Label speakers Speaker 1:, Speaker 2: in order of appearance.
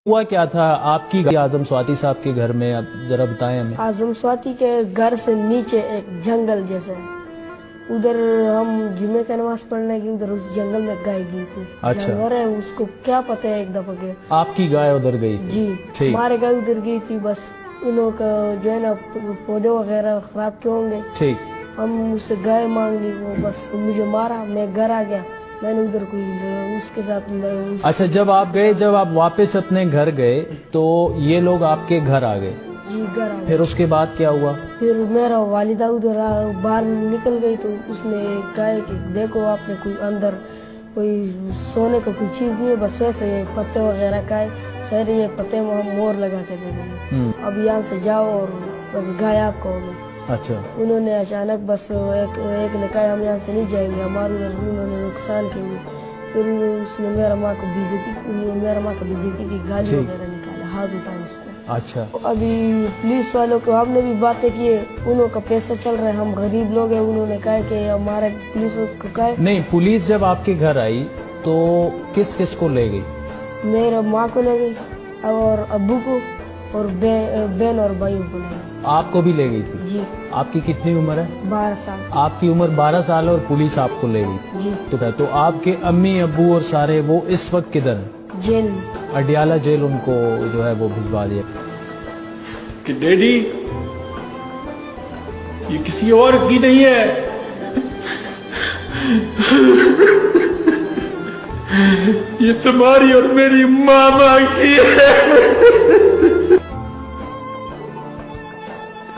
Speaker 1: ہوا کیا تھا آپ کی اعظم سواتی صاحب کے گھر میں؟ اب ذرا بتائیں ہمیں۔
Speaker 2: اعظم سواتی کے گھر سے نیچے ایک جنگل جیسا ہے، ادھر ہم جمعے کا نماز پڑھنے کی ادھر اس جنگل میں گائے گئی تھی۔
Speaker 1: اچھا،
Speaker 2: جانور ہے، اس کو کیا پتہ ہے ایک دفعہ کے
Speaker 1: آپ کی گائے ادھر گئی تھی؟
Speaker 2: جی
Speaker 1: ٹھیک،
Speaker 2: ہمارے گائے ادھر گئی تھی، بس انہوں کا جو ہے نا پودے وغیرہ خراب کیوں ہوں گے،
Speaker 1: ٹھیک،
Speaker 2: ہم اس سے گائے مانگ لی، وہ بس مجھے مارا، میں گھر آ گیا، میں نے ادھر کوئی اس کے ساتھ
Speaker 1: اچھا جب آپ گئے، جب آپ واپس اپنے گھر گئے تو یہ لوگ آپ کے گھر آ گئے،
Speaker 2: جی گھر آ گیا۔
Speaker 1: پھر اس کے بعد کیا ہوا؟
Speaker 2: پھر میرا والدہ ادھر باہر نکل گئی تو اس نے کہا کہ دیکھو آپ نے کوئی اندر کوئی سونے کا کوئی چیز نہیں ہے، بس ویسے یہ پتے وغیرہ کا ہے، خیر یہ پتے ہم مور لگا کے دے دیں گے، اب یہاں سے جاؤ اور بس گائے آپ کو ہوگی۔
Speaker 1: اچھا،
Speaker 2: انہوں نے اچانک بس ایک نے کہا ہم یہاں سے نہیں جائیں گے، ہمارے انہوں نے نقصان کی، پھر اس نے میرا ماں کا بیزتی کی، گالی وغیرہ نکالا، ہاتھ اٹھائے اس پہ۔
Speaker 1: اچھا،
Speaker 2: ابھی پولیس والوں کو ہم نے بھی باتیں کی، انہوں کا پیسہ چل رہا ہے، ہم غریب لوگ ہیں، انہوں نے کہا کہ ہمارے پولیس کو کہا ہے۔
Speaker 1: نہیں، پولیس جب آپ کے گھر آئی تو کس کس کو لے گئی؟
Speaker 2: میرے ماں کو لے گئی اور ابو کو اور بہن اور بھائیوں کو لے گئی۔
Speaker 1: آپ کو بھی لے گئی تھی؟
Speaker 2: جی
Speaker 1: آپ کی کتنی عمر ہے؟
Speaker 2: 12 سال۔
Speaker 1: آپ کی عمر 12 سال اور پولیس آپ کو لے گئی؟
Speaker 2: جی
Speaker 1: تو آپ کے امی ابو اور سارے وہ اس وقت کدھر ہیں؟
Speaker 2: جیل میں۔
Speaker 1: اڈیالہ جیل ان کو جو ہے وہ بھجوا دیا
Speaker 3: کہ ڈیڈی یہ کسی اور کی نہیں ہے، یہ تمہاری اور میری ماما کی ہے۔